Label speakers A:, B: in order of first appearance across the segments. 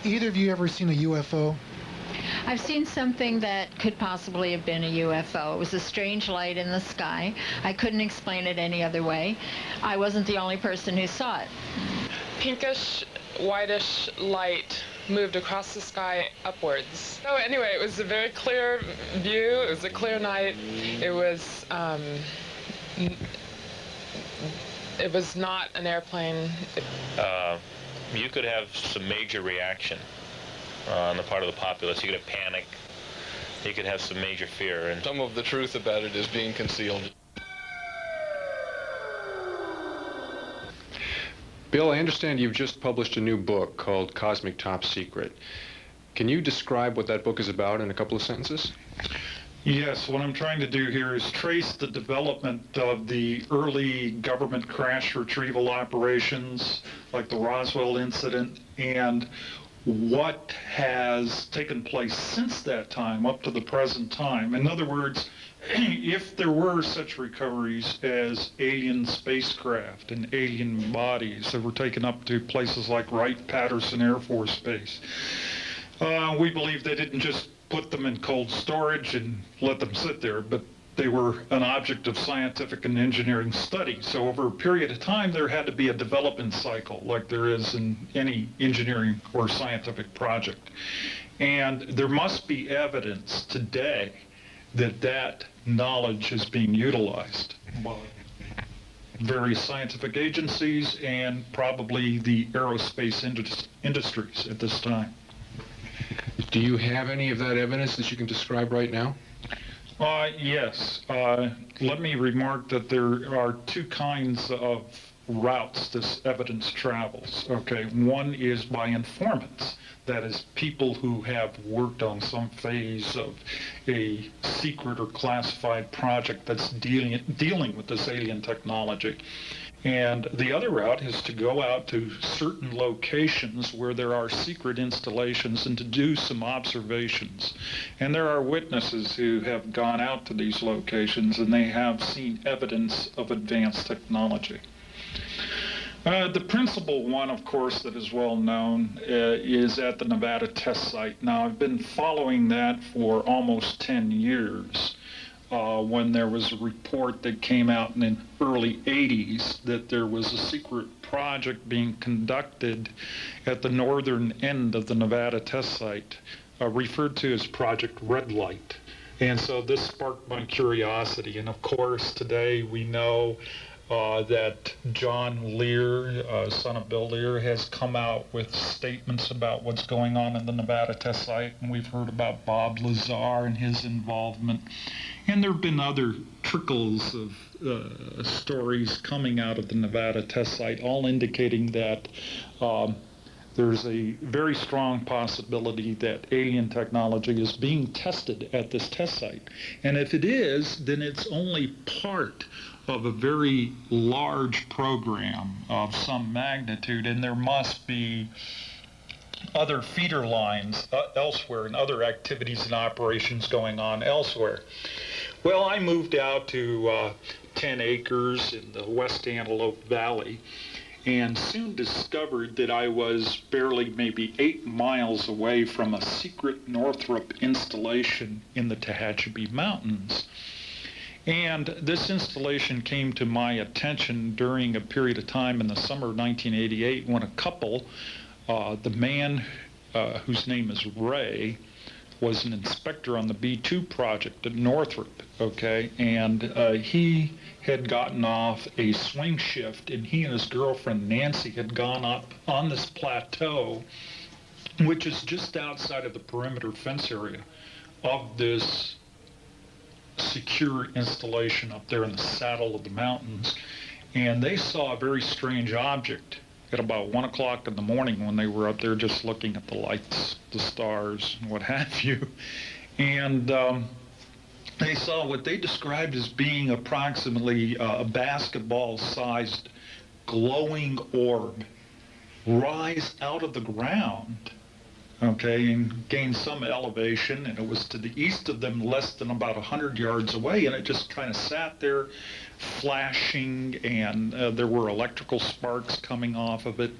A: Either of you ever seen a UFO?
B: I've seen something that could possibly have been a UFO. It was a strange light in the sky. I couldn't explain it any other way. I wasn't the only person who saw it.
C: Pinkish, whitish light moved across the sky upwards. So anyway, it was a very clear view. It was a clear night. It was not an airplane.
D: You could have some major reaction on the part of the populace. You could have panic. You could have some major fear. And
E: some of the truth about it is being concealed.
F: Bill, I understand you've just published a new book called Cosmic Top Secret. Can you describe what that book is about in a couple of sentences?
G: Yes, what I'm trying to do here is trace the development of the early government crash retrieval operations, like the Roswell incident, and what has taken place since that time up to the present time. In other words, if there were such recoveries as alien spacecraft and alien bodies that were taken up to places like Wright-Patterson Air Force Base, we believe they didn't just put them in cold storage and let them sit there, but they were an object of scientific and engineering study. So over a period of time, there had to be a development cycle like there is in any engineering or scientific project. And there must be evidence today that that knowledge is being utilized by various scientific agencies and probably the aerospace industries at this time.
F: Do you have any of that evidence that you can describe right now?
G: Yes. Let me remark that there are two kinds of routes this evidence travels. Okay, one is by informants. That is, people who have worked on some phase of a secret or classified project that's dealing with this alien technology. And the other route is to go out to certain locations where there are secret installations and to do some observations. And there are witnesses who have gone out to these locations and they have seen evidence of advanced technology. The principal one, of course, that is well known is at the Nevada test site. Now, I've been following that for almost 10 years. When there was a report that came out in the early 80s that there was a secret project being conducted at the northern end of the Nevada test site, referred to as Project Red Light. And so this sparked my curiosity. And of course, today we know that John Lear, son of Bill Lear, has come out with statements about what's going on in the Nevada test site, and we've heard about Bob Lazar and his involvement. And there have been other trickles of stories coming out of the Nevada test site, all indicating that there's a very strong possibility that alien technology is being tested at this test site. And if it is, then it's only part of a very large program of some magnitude, and there must be other feeder lines elsewhere and other activities and operations going on elsewhere. Well, I moved out to 10 acres in the West Antelope Valley and soon discovered that I was barely maybe 8 miles away from a secret Northrop installation in the Tehachapi Mountains. And this installation came to my attention during a period of time in the summer of 1988 when a couple, the man whose name is Ray, was an inspector on the B2 project at Northrop, okay? And he had gotten off a swing shift, and he and his girlfriend Nancy had gone up on this plateau, which is just outside of the perimeter fence area of this secure installation up there in the saddle of the mountains. And they saw a very strange object at about 1 o'clock in the morning when they were up there just looking at the lights, the stars, and what have you. And they saw what they described as being approximately a basketball-sized glowing orb rise out of the ground, okay, and gain some elevation, and it was to the east of them, less than about 100 yards away, and it just kind of sat there flashing, and there were electrical sparks coming off of it,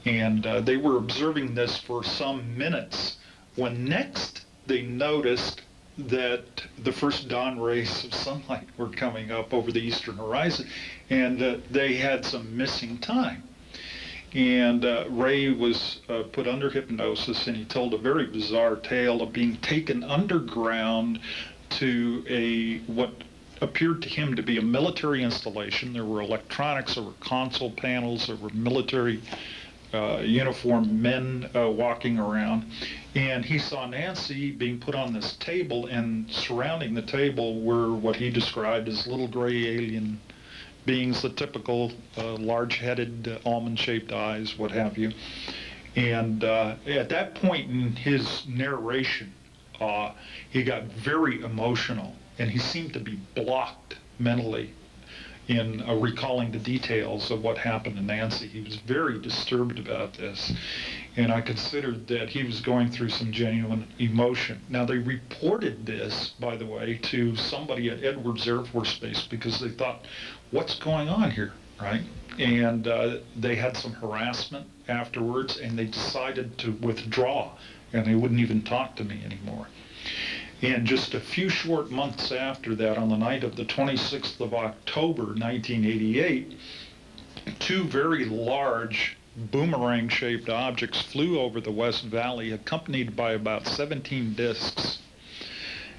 G: and they were observing this for some minutes, when next they noticed that the first dawn rays of sunlight were coming up over the eastern horizon, and they had some missing time. And Ray was put under hypnosis, and he told a very bizarre tale of being taken underground to what appeared to him to be a military installation. There were electronics, there were console panels, there were military uniformed men walking around. And he saw Nancy being put on this table, and surrounding the table were what he described as little gray alien beings, the typical large-headed, almond-shaped eyes, what have you. And at that point in his narration, he got very emotional, and he seemed to be blocked mentally in recalling the details of what happened to Nancy. He was very disturbed about this, and I considered that he was going through some genuine emotion. Now, they reported this, by the way, to somebody at Edwards Air Force Base because they thought, what's going on here, right? And they had some harassment afterwards, and they decided to withdraw, and they wouldn't even talk to me anymore. And just a few short months after that, on the night of the 26th of October, 1988, two very large boomerang-shaped objects flew over the West Valley, accompanied by about 17 discs.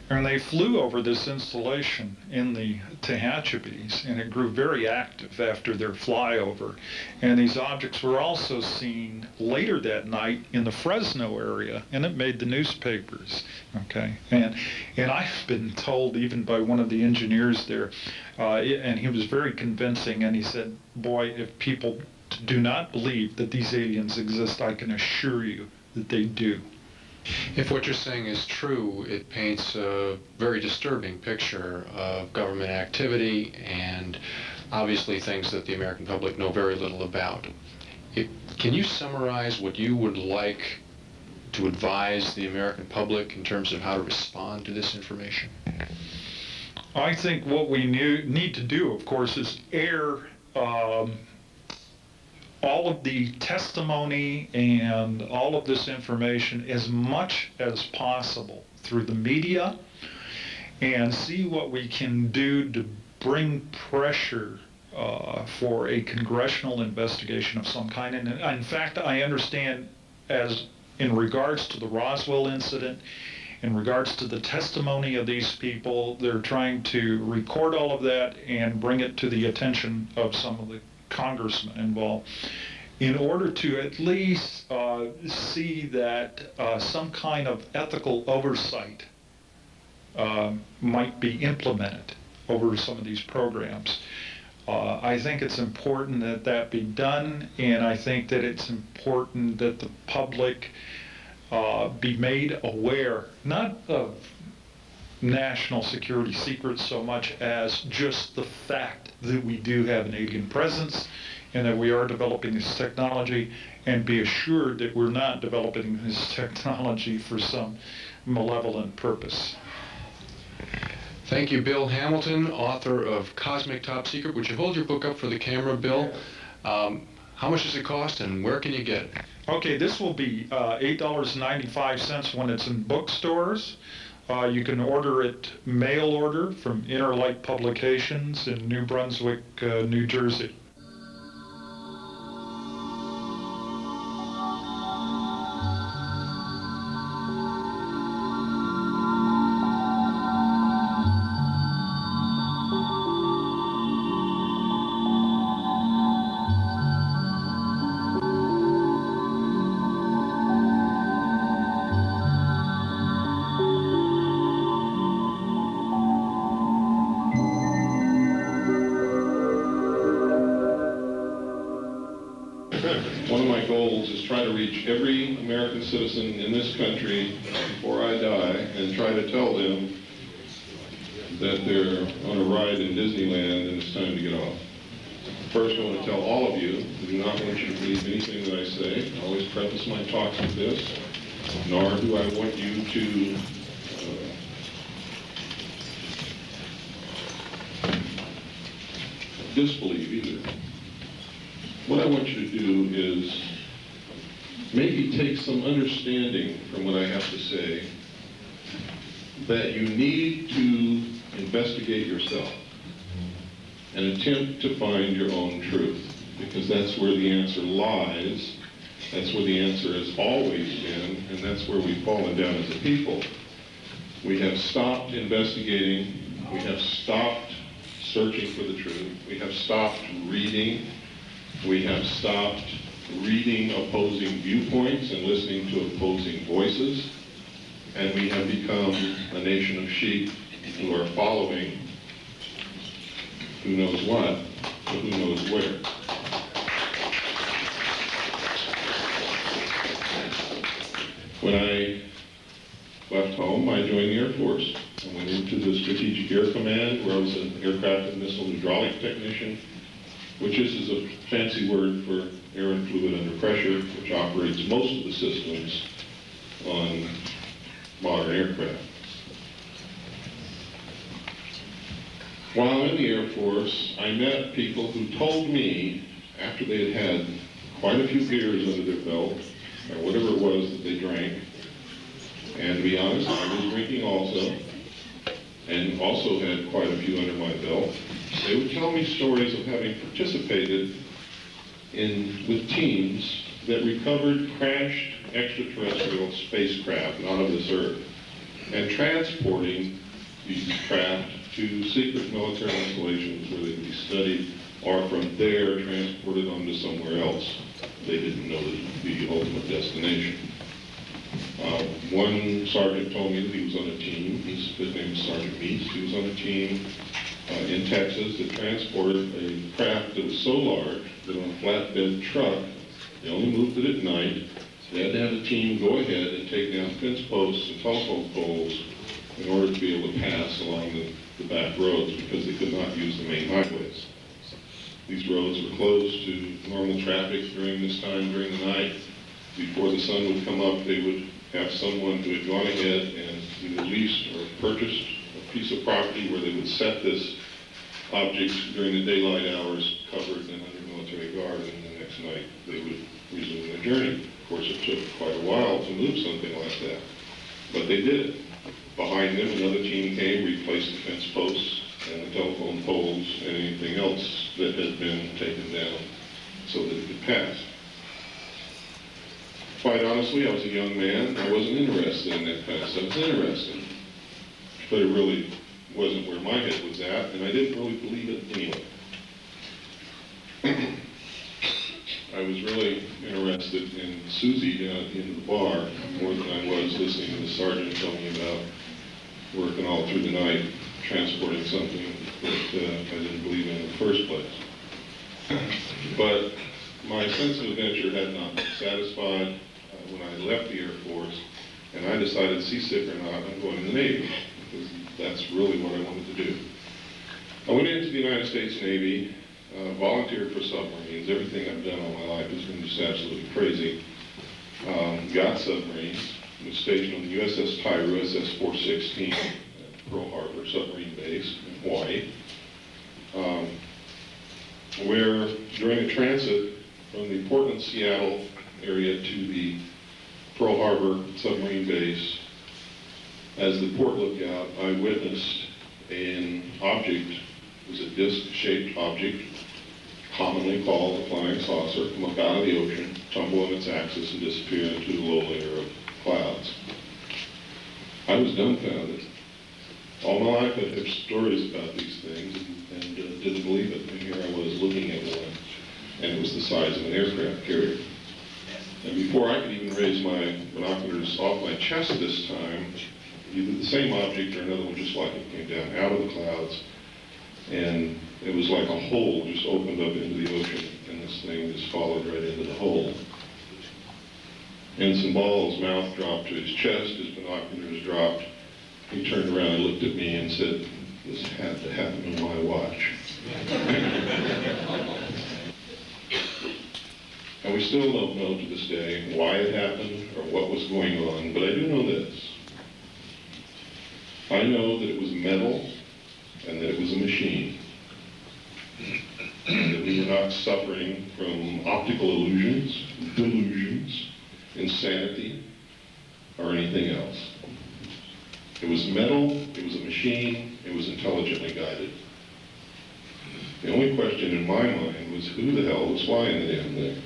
G: And they flew over this installation in the Tehachapi's, and it grew very active after their flyover. And these objects were also seen later that night in the Fresno area, and it made the newspapers, okay? And I've been told, even by one of the engineers there, and he was very convincing, and he said, boy, if people do not believe that these aliens exist, I can assure you that they do.
F: If what you're saying is true, it paints a very disturbing picture of government activity and obviously things that the American public know very little about. Can you summarize what you would like to advise the American public in terms of how to respond to this information?
G: I think what we need to do, of course, is air all of the testimony and all of this information as much as possible through the media, and see what we can do to bring pressure for a congressional investigation of some kind. And in fact, I understand, as in regards to the Roswell incident, in regards to the testimony of these people, they're trying to record all of that and bring it to the attention of some of the congressmen involved, in order to at least see that some kind of ethical oversight might be implemented over some of these programs. I think it's important that that be done, and I think that it's important that the public be made aware, not of national security secrets so much as just the fact that we do have an alien presence and that we are developing this technology, and be assured that we're not developing this technology for some malevolent purpose.
F: Thank you, Bill Hamilton, author of Cosmic Top Secret. Would you hold your book up for the camera, Bill? How much does it cost, and where can you get it?
G: Okay, this will be $8.95 when it's in bookstores. You can order it mail order from Inner Light Publications in New Brunswick, New Jersey.
H: reach every American citizen in this country before I die and try to tell them that they're on a ride in Disneyland and it's time to get off. First, I want to tell all of you, I do not want you to believe anything that I say. I always preface my talks with this, nor do I want you to disbelieve either. What I want you to do is maybe take some understanding from what I have to say that you need to investigate yourself and attempt to find your own truth, because that's where the answer lies, that's where the answer has always been, and that's where we've fallen down as a people. We have stopped investigating, we have stopped searching for the truth, we have stopped reading, we have stopped reading opposing viewpoints and listening to opposing voices, and we have become a nation of sheep who are following who knows what, but who knows where. When I left home, I joined the Air Force. I went into the Strategic Air Command, where I was an aircraft and missile hydraulic technician, which is a fancy word for air and fluid under pressure, which operates most of the systems on modern aircraft. While in the Air Force, I met people who told me, after they had had quite a few beers under their belt, or whatever it was that they drank, and to be honest, I was drinking also, and also had quite a few under my belt, they would tell me stories of having participated with teams that recovered crashed extraterrestrial spacecraft, not of this Earth, and transporting these craft to secret military installations where they could be studied, or from there transported on to somewhere else. They didn't know the ultimate destination. One sergeant told me that he was on a team, his name was Sergeant Meese, he was on a team in Texas that transported a craft that was so large that on a flatbed truck, they only moved it at night. They had to have a team go ahead and take down fence posts and telephone poles in order to be able to pass along the back roads, because they could not use the main highways. These roads were closed to normal traffic during this time, during the night. Before the sun would come up, they would have someone who had gone ahead and either leased or purchased a piece of property where they would set this object during the daylight hours, covered and under military guard, and the next night they would resume their journey. Of course, it took quite a while to move something like that, but they did it. Behind them, another team came, replaced the fence posts and the telephone poles and anything else that had been taken down so that it could pass. Quite honestly, I was a young man. I wasn't interested in that kind of stuff. I was interested, but it really wasn't where my head was at, and I didn't really believe it anyway. I was really interested in Susie down at the end of the bar more than I was listening to the sergeant tell me about working all through the night transporting something that I didn't believe in the first place. But my sense of adventure had not been satisfied when I left the Air Force, and I decided, seasick or not, I'm going to the Navy, because that's really what I wanted to do. I went into the United States Navy, volunteered for submarines. Everything I've done all my life has been just absolutely crazy. Got submarines. Was stationed on the USS Tyro, SS 416 at Pearl Harbor submarine base in Hawaii, where during a transit from the Portland, Seattle area to the Pearl Harbor submarine base, as the port lookout, I witnessed an object. It was a disc-shaped object, commonly called a flying saucer, come up out of the ocean, tumble on its axis, and disappear into the low layer of clouds. I was dumbfounded. All my life I'd heard stories about these things and didn't believe it. And here I was looking at one, and it was the size of an aircraft carrier. And before I could even raise my binoculars off my chest this time, either the same object or another one just like it came down out of the clouds, and it was like a hole just opened up into the ocean, and this thing just followed right into the hole. Ensign Ball's mouth dropped to his chest, his binoculars dropped. He turned around and looked at me and said, "This had to happen on my watch." And we still don't know to this day why it happened or what was going on, but I do know this. I know that it was metal and that it was a machine. And that we were not suffering from optical illusions, delusions, insanity, or anything else. It was metal, it was a machine, it was intelligently guided. The only question in my mind was who the hell was flying the damn thing?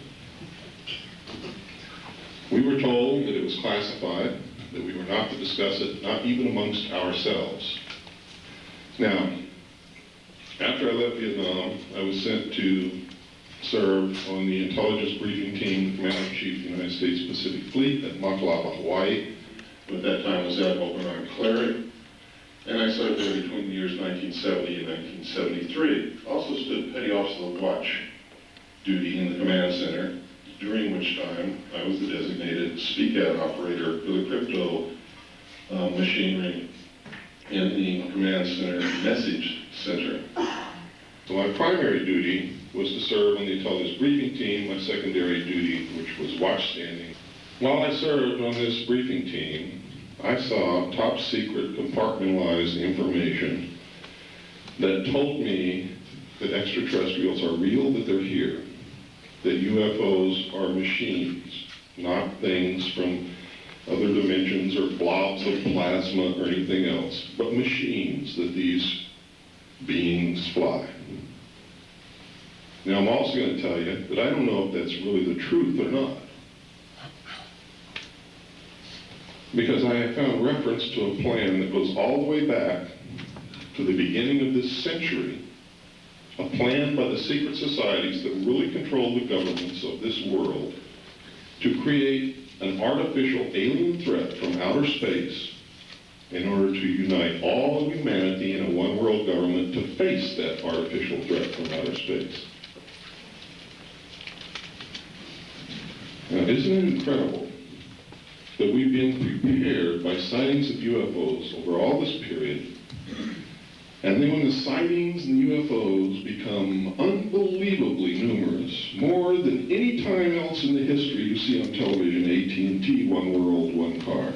H: We were told that it was classified, that we were not to discuss it, not even amongst ourselves. Now, after I left Vietnam, I was sent to serve on the intelligence briefing team, Commander-in-Chief of the United States Pacific Fleet at Makalapa, Hawaii. At that time was Admiral Bernard Clary. And I served there between the years 1970 and 1973. Also stood Petty Officer of Watch duty in the command center, during which time I was the designated speak-out operator for the crypto machinery in the command center message center. So my primary duty was to serve on the intelligence briefing team, my secondary duty, which was watch standing. While I served on this briefing team, I saw top secret compartmentalized information that told me that extraterrestrials are real, that they're here, that UFOs are machines, not things from other dimensions or blobs of plasma or anything else, but machines that these beings fly. Now I'm also going to tell you that I don't know if that's really the truth or not. Because I have found reference to a plan that goes all the way back to the beginning of this century, a plan by the secret societies that really control the governments of this world to create an artificial alien threat from outer space in order to unite all of humanity in a one-world government to face that artificial threat from outer space. Now, isn't it incredible that we've been prepared by sightings of UFOs over all this period, and then when the sightings and UFOs become unbelievably numerous, more than any time else in the history you see on television, AT&T, one world, one car,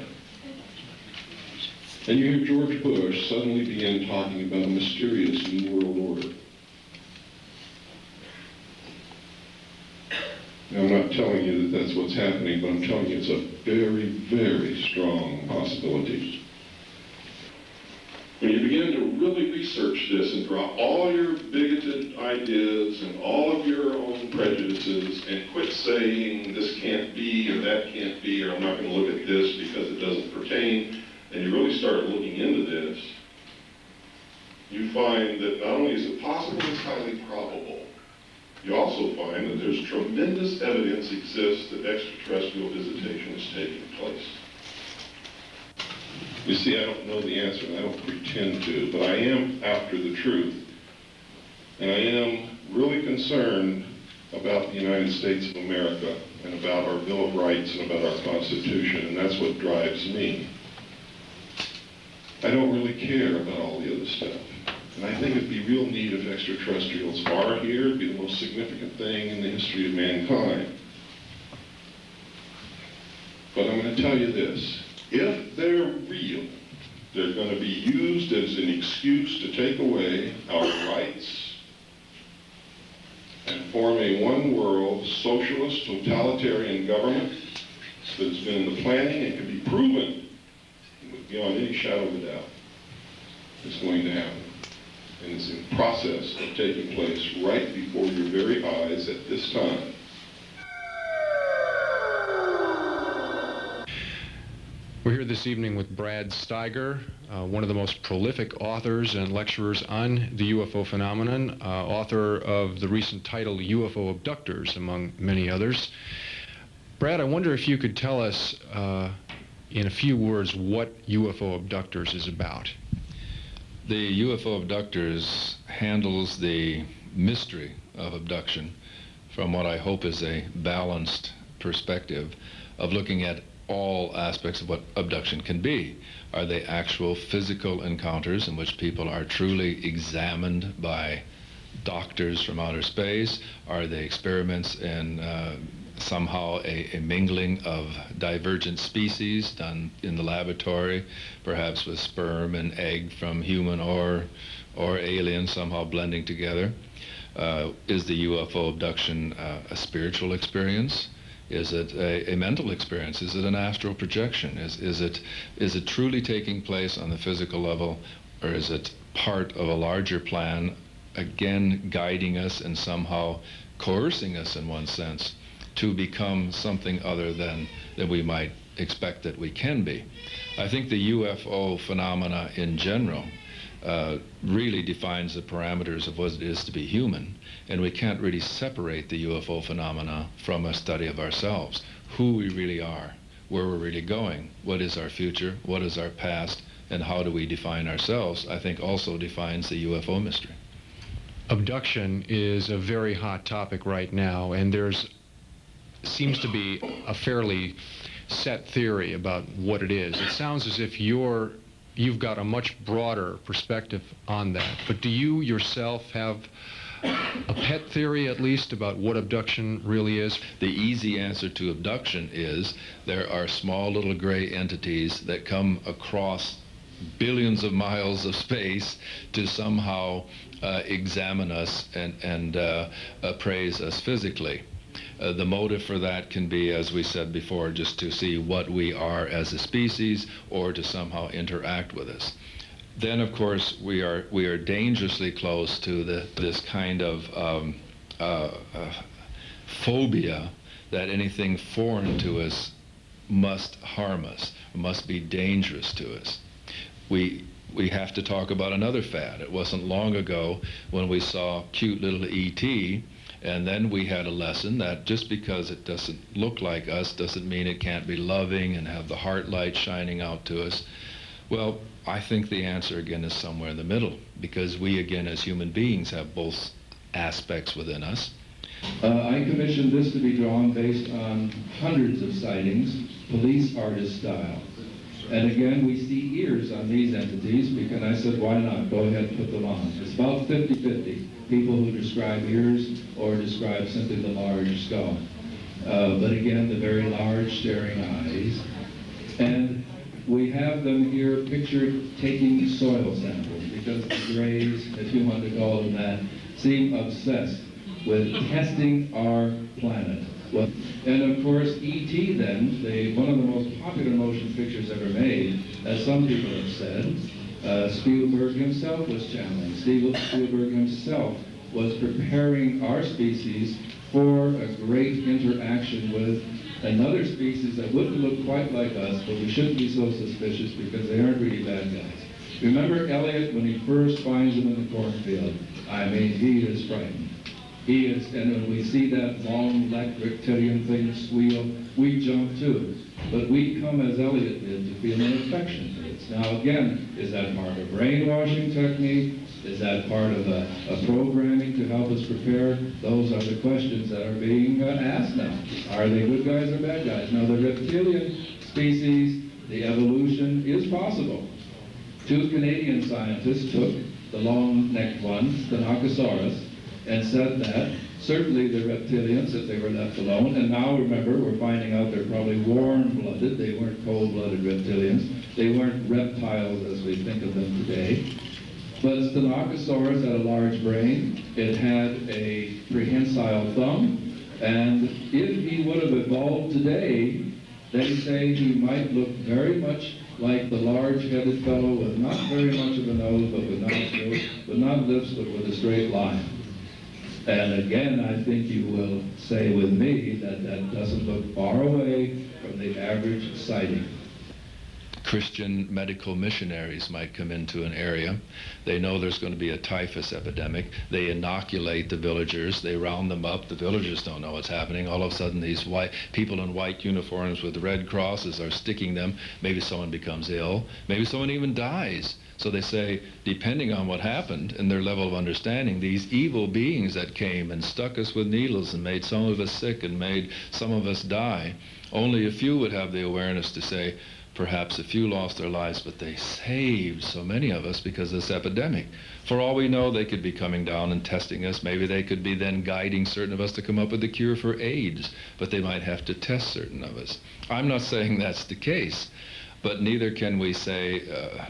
H: and you hear George Bush suddenly begin talking about a mysterious new world order. Now, I'm not telling you that that's what's happening, but I'm telling you it's a very, very strong possibility. When you begin to really research this and drop all your bigoted ideas and all of your own prejudices and quit saying this can't be or that can't be or I'm not going to look at this because it doesn't pertain, and you really start looking into this, you find that not only is it possible, it's highly probable. You also find that there's tremendous evidence exists that extraterrestrial visitation is taking place. You see, I don't know the answer, and I don't pretend to, but I am after the truth. And I am really concerned about the United States of America and about our Bill of Rights and about our Constitution, and that's what drives me. I don't really care about all the other stuff. And I think it'd be real neat if extraterrestrials are here. It'd be the most significant thing in the history of mankind. But I'm going to tell you this. If they're real, they're going to be used as an excuse to take away our rights and form a one-world socialist totalitarian government that has been in the planning and can be proven beyond any shadow of a doubt it's going to happen. And it's in process of taking place right before your very eyes at this time.
F: We're here this evening with Brad Steiger, one of the most prolific authors and lecturers on the UFO phenomenon, author of the recent title UFO Abductors, among many others. Brad, I wonder if you could tell us in a few words what UFO Abductors is about.
E: The UFO Abductors handles the mystery of abduction from what I hope is a balanced perspective. of looking at all aspects of what abduction can be. Are they actual physical encounters in which people are truly examined by doctors from outer space? Are they experiments in somehow a mingling of divergent species done in the laboratory, perhaps with sperm and egg from human or alien somehow blending together? Is the UFO abduction a spiritual experience? Is it a mental experience? Is it an astral projection? Is it truly taking place on the physical level, or is it part of a larger plan, again guiding us and somehow coercing us in one sense to become something other than we might expect that we can be? I think the UFO phenomena in general really defines the parameters of what it is to be human, and we can't really separate the UFO phenomena from a study of ourselves, who we really are, where we're really going, what is our future, what is our past, and how do we define ourselves, I think also defines the UFO mystery.
F: Abduction is a very hot topic right now, and there's seems to be a fairly set theory about what it is. It sounds as if you've got a much broader perspective on that, but do you yourself have a pet theory, at least, about what abduction really is?
E: The easy answer to abduction is there are small little gray entities that come across billions of miles of space to somehow examine us and appraise us physically. The motive for that can be, as we said before, just to see what we are as a species or to somehow interact with us. Then, of course, we are dangerously close to this kind of phobia that anything foreign to us must harm us, must be dangerous to us. We have to talk about another fad. It wasn't long ago when we saw cute little E.T., and then we had a lesson that just because it doesn't look like us doesn't mean it can't be loving and have the heart light shining out to us. Well, I think the answer again is somewhere in the middle, because we again as human beings have both aspects within us.
I: I commissioned this to be drawn based on hundreds of sightings, police artist style. And again, we see ears on these entities, because I said, why not? Go ahead and put them on. It's about 50-50. People who describe ears or describe simply the large skull. But again, the very large staring eyes. And we have them here pictured taking soil samples, because the Greys, if you want to call them that, seem obsessed with testing our planet. Well, and of course, E.T. then, one of the most popular motion pictures ever made, as some people have said, Spielberg himself was challenged. Spielberg himself was preparing our species for a great interaction with another species that wouldn't look quite like us, but we shouldn't be so suspicious because they aren't really bad guys. Remember Elliot when he first finds them in the cornfield? I mean, he is frightened. He is, and when we see that long black reptilian thing squeal, we jump too. But we come, as Elliot did, to feel an affection for it. Now again, is that part of brainwashing technique? Is that part of a programming to help us prepare? Those are the questions that are being asked now. Are they good guys or bad guys? Now the reptilian species, the evolution is possible. 2 Canadian scientists took the long-necked ones, the Nakasaurus, and said that certainly the reptilians, if they were left alone, and now remember, we're finding out they're probably warm-blooded, they weren't cold-blooded reptilians, they weren't reptiles as we think of them today. But Stengosaurus had a large brain, it had a prehensile thumb, and if he would have evolved today, they say he might look very much like the large-headed fellow with not very much of a nose, but with nostrils, with not lips, but with a straight line. And again, I think you will say with me that that doesn't look far away from the average sighting.
E: Christian medical missionaries might come into an area. They know there's going to be a typhus epidemic. They inoculate the villagers. They round them up. The villagers don't know what's happening. All of a sudden, these white people in white uniforms with red crosses are sticking them. Maybe someone becomes ill. Maybe someone even dies. So they say, depending on what happened and their level of understanding, these evil beings that came and stuck us with needles and made some of us sick and made some of us die, Only a few would have the awareness to say, perhaps a few lost their lives, but they saved so many of us because of this epidemic. For all we know, they could be coming down and testing us. Maybe they could be then guiding certain of us to come up with a cure for AIDS, but they might have to test certain of us. I'm not saying that's the case, but neither can we say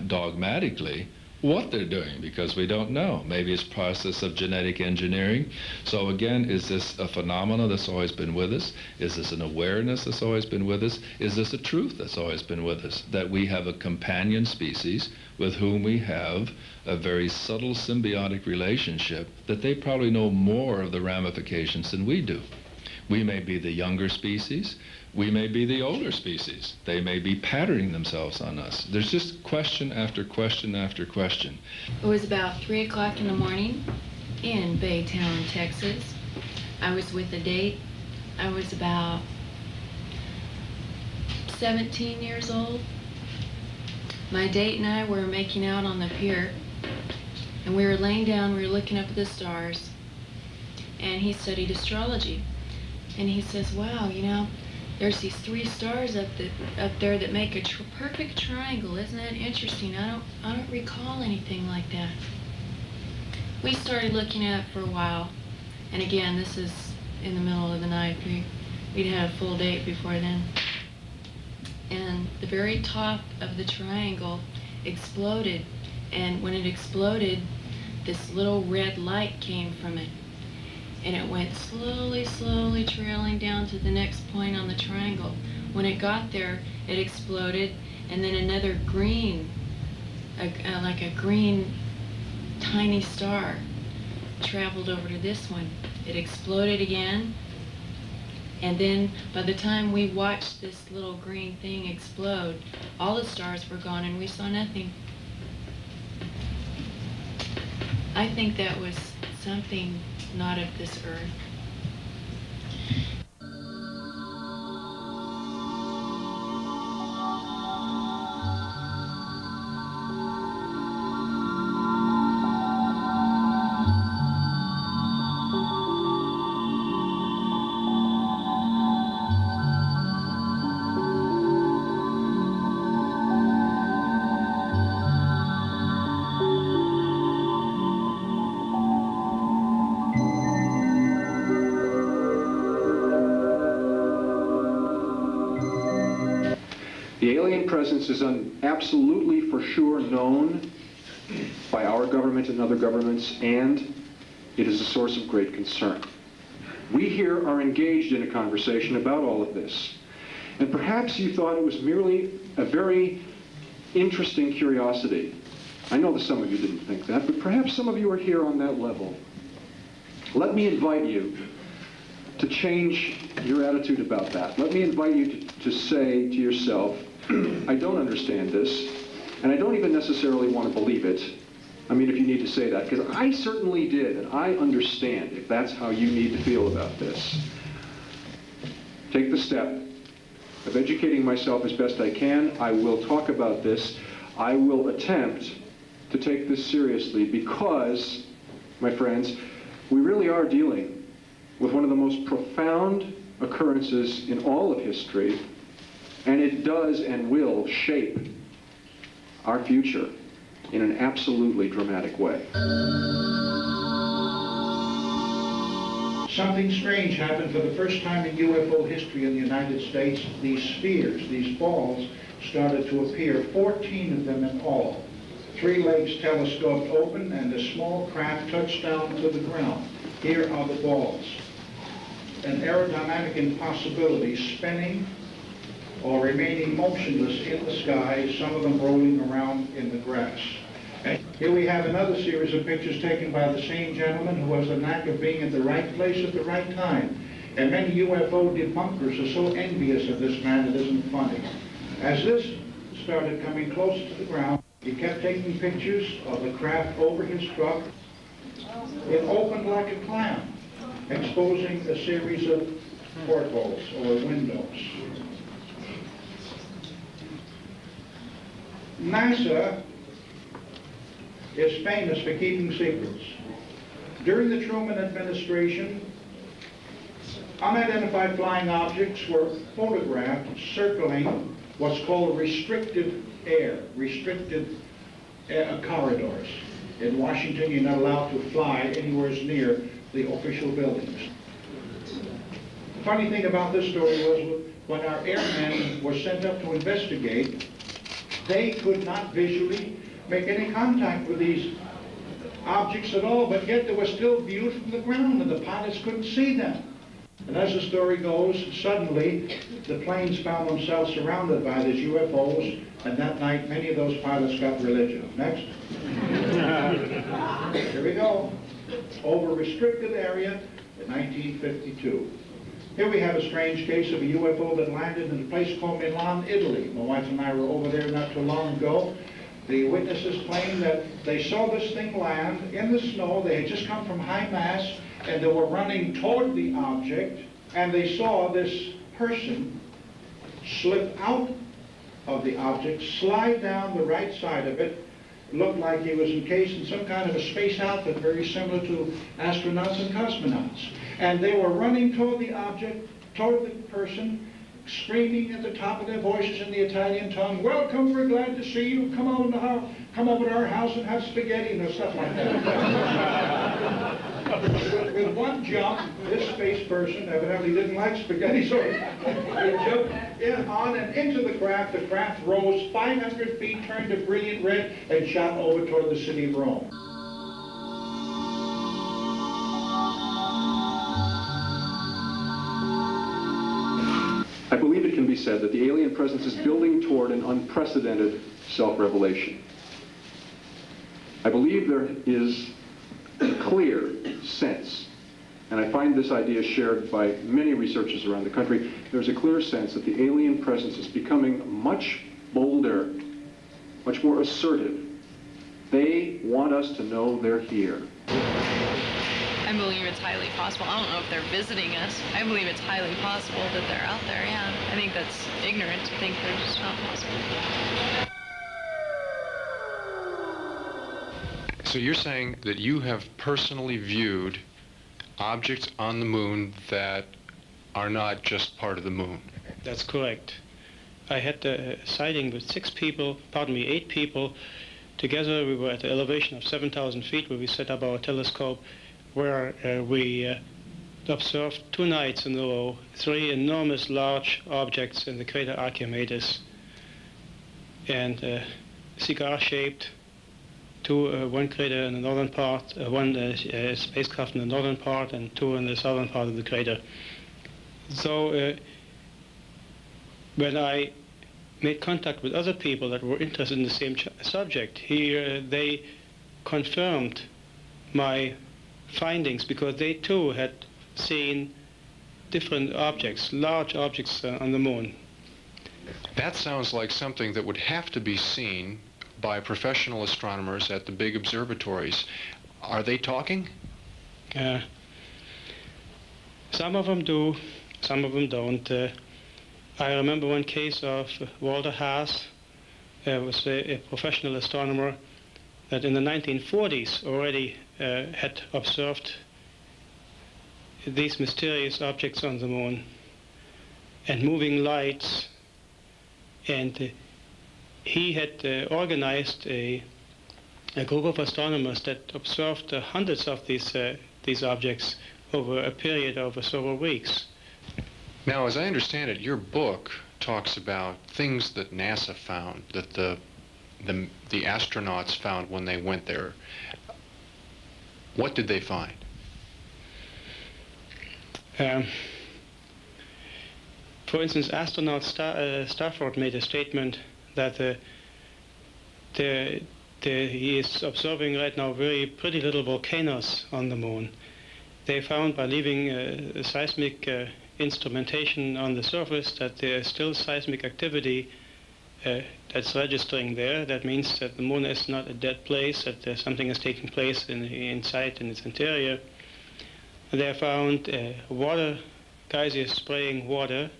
E: dogmatically what they're doing, because we don't know. Maybe it's process of genetic engineering. So again, is this a phenomenon that's always been with us? Is this an awareness that's always been with us? Is this a truth that's always been with us? That we have a companion species with whom we have a very subtle symbiotic relationship, that they probably know more of the ramifications than we do. We may be the younger species. We may be the older species. They may be patterning themselves on us. There's just question after question after question.
J: It was about 3 o'clock in the morning in Baytown, Texas. I was with a date. I was about 17 years old. My date and I were making out on the pier, and we were laying down, we were looking up at the stars, and he studied astrology. And he says, wow, you know, there's these 3 stars up there that make a perfect triangle. Isn't that interesting? I don't recall anything like that. We started looking at it for a while, and again, this is in the middle of the night. We'd had a full date before then. And the very top of the triangle exploded, and when it exploded, this little red light came from it. And it went slowly, slowly trailing down to the next point on the triangle. When it got there, it exploded, and then another green, like a green tiny star, traveled over to this one. It exploded again, and then by the time we watched this little green thing explode, all the stars were gone and we saw nothing. I think that was something not of this earth.
F: The alien presence is absolutely for sure known by our government and other governments, and it is a source of great concern. We here are engaged in a conversation about all of this, and perhaps you thought it was merely a very interesting curiosity. I know that some of you didn't think that, but perhaps some of you are here on that level. Let me invite you to change your attitude about that. Let me invite you to say to yourself, I don't understand this, and I don't even necessarily want to believe it. I mean, if you need to say that, because I certainly did, and I understand if that's how you need to feel about this. Take the step of educating myself as best I can. I will talk about this. I will attempt to take this seriously because, my friends, we really are dealing with one of the most profound occurrences in all of history, and it does and will shape our future in an absolutely dramatic way.
K: Something strange happened for the first time in UFO history in the United States. These spheres, these balls, started to appear, 14 of them in all. 3 legs telescoped open, and the small craft touched down to the ground. Here are the balls. An aerodynamic impossibility, spinning or remaining motionless in the sky, some of them rolling around in the grass. And here we have another series of pictures taken by the same gentleman who has the knack of being at the right place at the right time. And many UFO debunkers are so envious of this man it isn't funny. As this started coming closer to the ground, he kept taking pictures of the craft over his truck. It opened like a clam, exposing a series of portholes or windows. NASA is famous for keeping secrets. During the Truman administration, Unidentified flying objects were photographed circling what's called restricted air, restricted corridors. In Washington, you're not allowed to fly anywhere near the official buildings. The funny thing about this story was when our airmen were sent up to investigate, they could not visually make any contact with these objects at all, but yet there were still views from the ground and the pilots couldn't see them. And as the story goes, suddenly the planes found themselves surrounded by these UFOs, and that night many of those pilots got religion. Next. Here we go. Over restricted area in 1952. Here we have a strange case of a UFO that landed in a place called Milan, Italy. My wife and I were over there not too long ago. The witnesses claim that they saw this thing land in the snow. They had just come from high mass, and they were running toward the object, and they saw this person slip out of the object, slide down the right side of it. It looked like he was encased in some kind of a space outfit very similar to astronauts and cosmonauts. And they were running toward the object, toward the person, screaming at the top of their voices in the Italian tongue, "Welcome, we're glad to see you, come over to our house and have spaghetti," and stuff like that. With one jump, this space person evidently didn't like spaghetti, so he jumped on and into the craft. The craft rose 500 feet, turned a brilliant red, and shot over toward the city of Rome.
L: I believe it can be said that the alien presence is building toward an unprecedented self-revelation. I believe there is a clear sense, and I find this idea shared by many researchers around the country, there's a clear sense that the alien presence is becoming much bolder, much more assertive. They want us to know they're here.
M: I believe it's highly possible. I don't know if they're visiting us. I believe it's highly possible that they're out there, yeah. I think that's ignorant to think they're just not possible.
F: So you're saying that you have personally viewed objects on the moon that are not just part of the moon?
N: That's correct. I had a sighting with 8 people. Together we were at an elevation of 7,000 feet where we set up our telescope, where we observed 2 nights in a row 3 enormous large objects in the crater Archimedes, and cigar-shaped, one crater in the northern part, one spacecraft in the northern part, and 2 in the southern part of the crater. So when I made contact with other people that were interested in the same subject, they confirmed my findings, because they too had seen different objects, large objects on the moon.
F: That sounds like something that would have to be seen by professional astronomers at the big observatories. Are they talking?
N: Some of them do, some of them don't. I remember one case of Walter Haas, was a professional astronomer that in the 1940s already had observed these mysterious objects on the moon and moving lights, and he had organized a group of astronomers that observed hundreds of these objects over a period of several weeks.
F: Now, as I understand it, your book talks about things that NASA found, that the astronauts found when they went there. What did they find?
N: For instance, astronaut Stafford made a statement that he is observing right now very pretty little volcanoes on the moon. They found by leaving seismic instrumentation on the surface that there is still seismic activity that's registering there. That means that the moon is not a dead place, that something is taking place inside in its interior. They found water geysers spraying water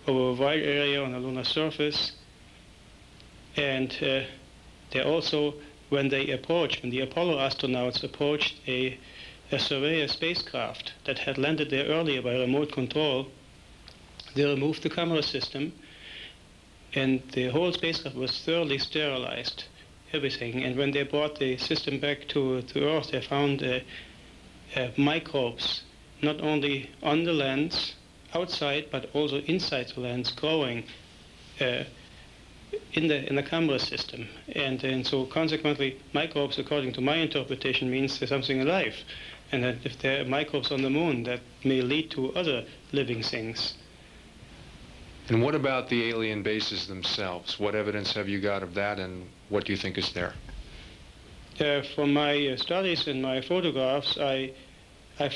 N: over a wide area on the lunar surface. And they also, when the Apollo astronauts approached a a surveyor spacecraft that had landed there earlier by remote control. They removed the camera system, and the whole spacecraft was thoroughly sterilized, everything. And when they brought the system back to Earth, they found microbes, not only on the lens, outside, but also inside the lens, growing in the camera system. And so consequently, microbes, according to my interpretation, means there's something alive. And that if there are microbes on the moon, that may lead to other living things.
F: And what about the alien bases themselves? What evidence have you got of that, and what do you think is there?
N: From my studies and my photographs, I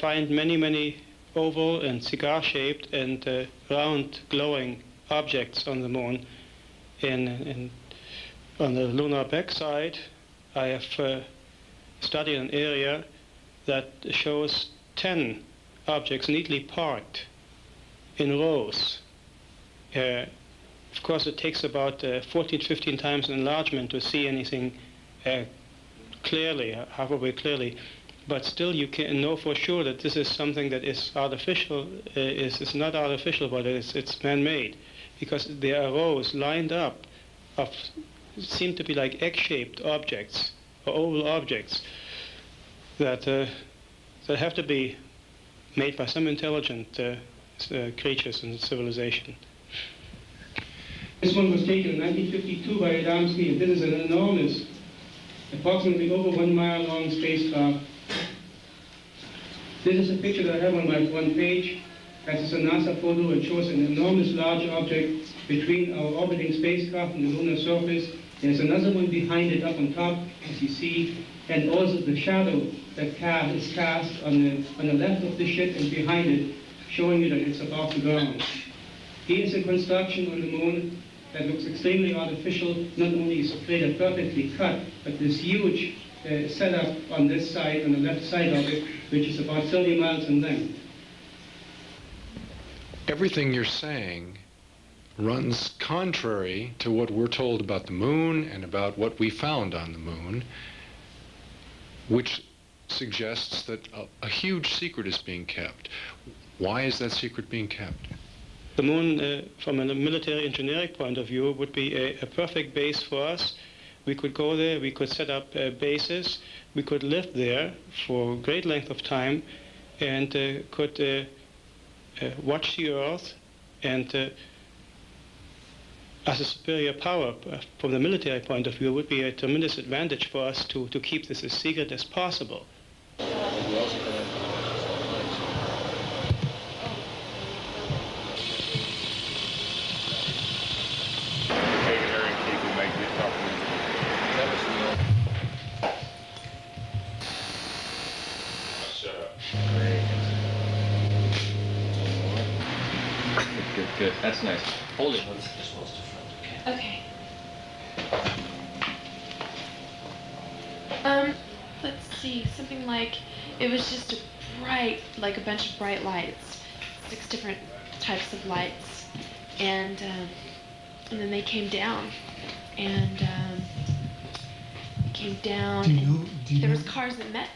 N: find many oval and cigar-shaped and round glowing objects on the moon. And on the lunar backside, I have studied an area that shows 10 objects neatly parked in rows. Of course, it takes about 14, 15 times enlargement to see anything clearly, halfway clearly. But still, you can know for sure that this is something that is artificial. It's not artificial, but it's man-made, because there are rows lined up of seem to be like egg-shaped objects or oval objects that have to be made by some intelligent creatures in civilization.
O: This one was taken in 1952 by Adamski, and this is an enormous, approximately over 1 mile long spacecraft. This is a picture that I have on my front page. This is a NASA photo. It shows an enormous large object between our orbiting spacecraft and the lunar surface. There's another one behind it up on top, as you see, and also the shadow that is cast on the left of the ship and behind it, showing you that it's above the ground. Here's a construction on the moon that looks extremely artificial. Not only is the crater perfectly cut, but this huge setup on this side, on the left side of it, which is about 30 miles in length.
F: Everything you're saying runs contrary to what we're told about the moon and about what we found on the moon, which suggests that a huge secret is being kept. Why is that secret being kept?
N: The moon, from a military engineering point of view, would be a perfect base for us. We could go there, we could set up bases, we could live there for a great length of time, and could watch the Earth, and as a superior power, from the military point of view, would be a tremendous advantage for us to keep this as secret as possible.
P: Good. That's nice. Hold it.
J: Okay. Let's see. Something like it was just a bright, like a bunch of bright lights, 6 different types of lights, and then they came down, and there was cars that met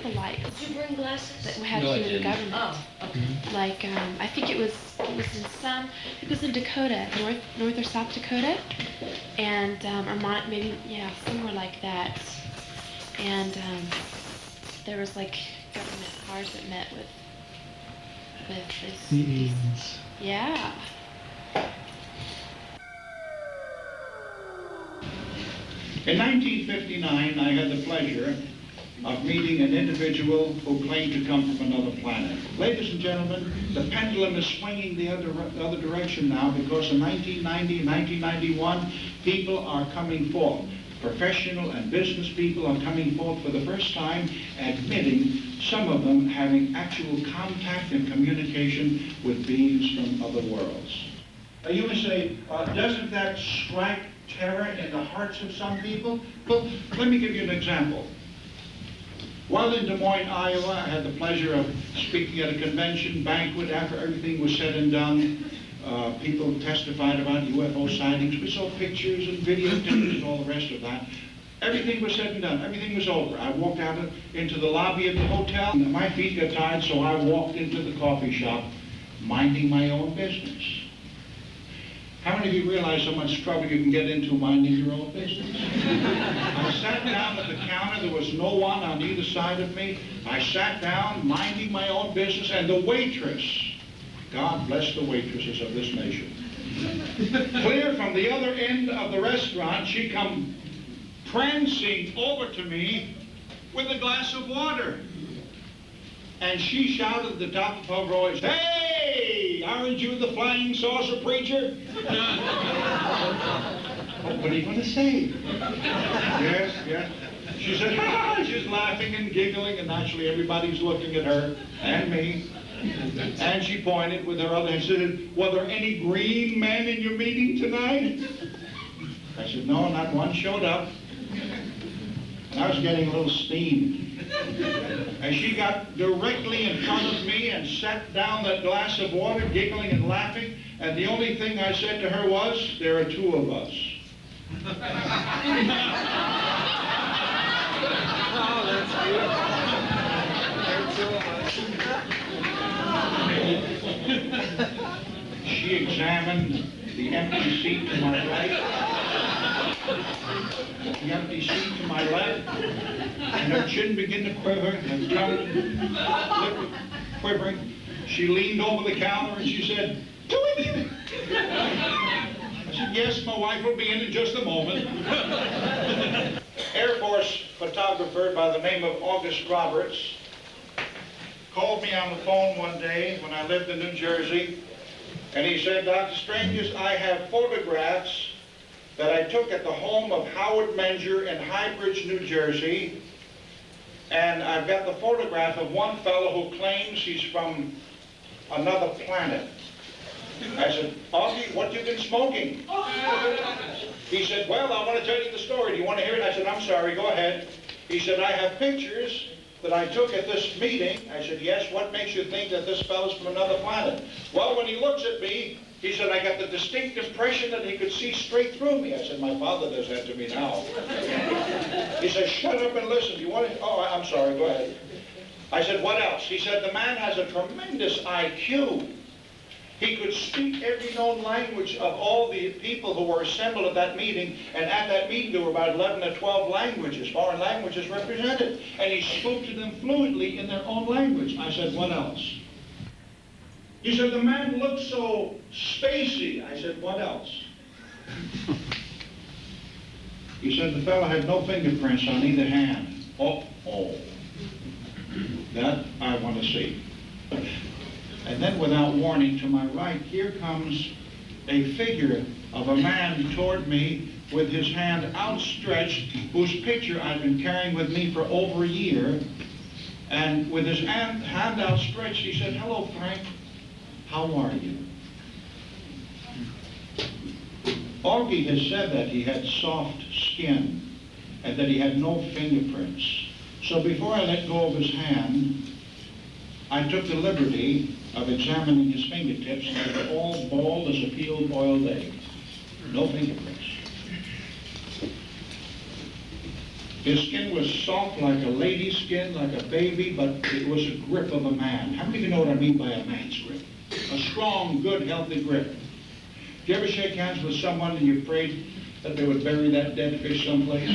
J: the lights.
Q: Did you bring glasses?
J: That had to do with the government.
Q: Oh, okay.
J: Like I think it was in Dakota, North or South Dakota, and or maybe somewhere like that. And there was like government cars that met with these. Yeah.
K: In 1959, I had the pleasure of meeting an individual who claimed to come from another planet. Ladies and gentlemen, the pendulum is swinging the other direction now, because in 1990, 1991, people are coming forth. Professional and business people are coming forth for the first time, admitting some of them having actual contact and communication with beings from other worlds. You may say, doesn't that strike terror in the hearts of some people? Well, let me give you an example. While in Des Moines, Iowa, I had the pleasure of speaking at a convention banquet. After everything was said and done, people testified about UFO sightings. We saw pictures and videotapes and all the rest of that. Everything was said and done. Everything was over. I walked out into the lobby of the hotel. My feet got tired, so I walked into the coffee shop, minding my own business. How many of you realize how much trouble you can get into minding your own business? I sat down at the counter. There was no one on either side of me. I sat down, minding my own business, and the waitress, God bless the waitresses of this nation, clear from the other end of the restaurant, she come prancing over to me with a glass of water. And she shouted at the top of her voice, "Hey, aren't you the flying saucer preacher?" What are you going to say? Yes, yes. She said, "Ha!" She's laughing and giggling, and naturally everybody's looking at her and me. And she pointed with her other hand and said, "Were there any green men in your meeting tonight?" I said, "No, not one showed up." And I was getting a little steamed. And she got directly in front of me and set down that glass of water, giggling and laughing. And the only thing I said to her was, "There are two of us."
C: Oh, that's beautiful. There are two of us.
K: She examined the empty seat to my right, the empty seat to my left, and her chin began to quiver, her tongue lip quivering. She leaned over the counter and she said, "Do it in." I said, "Yes, my wife will be in just a moment." Air Force photographer by the name of August Roberts called me on the phone one day when I lived in New Jersey, and he said, "Dr. Strangers, I have photographs that I took at the home of Howard Menger in High Bridge, New Jersey, and I've got the photograph of one fellow who claims he's from another planet." I said, "Augie, what you been smoking?" He said, "Well, I want to tell you the story. Do you want to hear it?" I said, "I'm sorry, go ahead." He said, "I have pictures that I took at this meeting." I said, "Yes, what makes you think that this fellow's from another planet?" "Well, when he looks at me," he said, "I got the distinct impression that he could see straight through me." I said, "My father does that to me now." He said, "Shut up and listen. Do you want to?" "Oh, I'm sorry, go ahead." I said, "What else?" He said, "The man has a tremendous IQ. He could speak every known language of all the people who were assembled at that meeting, and at that meeting there were about 11 or 12 languages, foreign languages represented, and he spoke to them fluently in their own language." I said, "What else?" He said, "The man looked so spacey." I said, "What else?" He said, "The fellow had no fingerprints on either hand." Oh, that I want to see. And then without warning, to my right, here comes a figure of a man toward me with his hand outstretched, whose picture I've been carrying with me for over a year. And with his hand outstretched, he said, "Hello, Frank. How are you?" Augie has said that he had soft skin and that he had no fingerprints. So before I let go of his hand, I took the liberty of examining his fingertips, and they were all bald as a peeled boiled egg. No fingerprints. His skin was soft like a lady's skin, like a baby, but it was a grip of a man. How many of you know what I mean by a man's grip? A strong, good, healthy grip. Do you ever shake hands with someone and you're afraid that they would bury that dead fish someplace?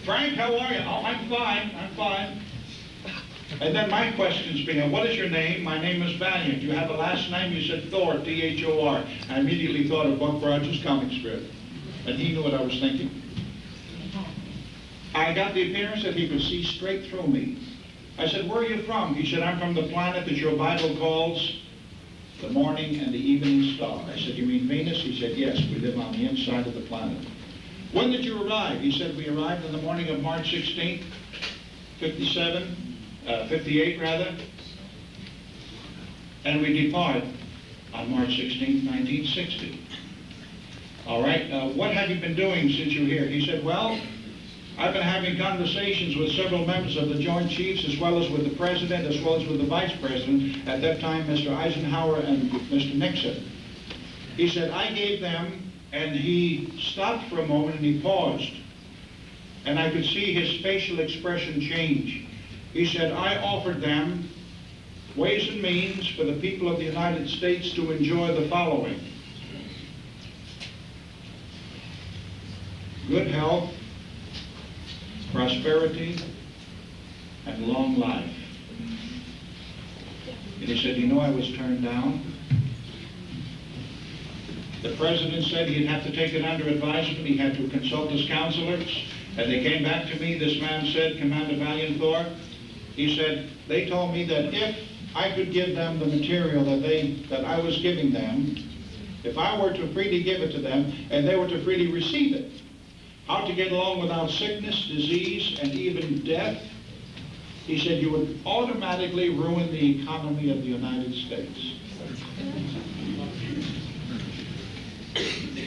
K: "Frank, how are you?" "Oh, I'm fine, I'm fine." And then my questions began, "What is your name?" "My name is Valiant." "Do you have a last name?" You said, "Thor, Thor. I immediately thought of Buck Rogers' comic strip. And he knew what I was thinking. I got the appearance that he could see straight through me. I said, "Where are you from?" He said, "I'm from the planet that your Bible calls the morning and the evening star." I said, "You mean Venus?" He said, "Yes, we live on the inside of the planet." "When did you arrive?" He said, "We arrived in the morning of March 16th, 58 rather, and we depart on March 16th, 1960. All right, what have you been doing since you were here?" He said, "Well, I've been having conversations with several members of the Joint Chiefs, as well as with the President, as well as with the Vice President, at that time Mr. Eisenhower and Mr. Nixon. He said, I gave them, and he stopped for a moment and he paused. And I could see his facial expression change. He said, I offered them ways and means for the people of the United States to enjoy the following: good health, prosperity, and long life. And he said, you know, I was turned down. The president said he'd have to take it under advisement. He had to consult his counselors. And they came back to me. This man said, Commander Valianthor, he said, they told me that if I could give them the material that I was giving them, if I were to freely give it to them, and they were to freely receive it, how to get along without sickness, disease, and even death, he said, you would automatically ruin the economy of the United States.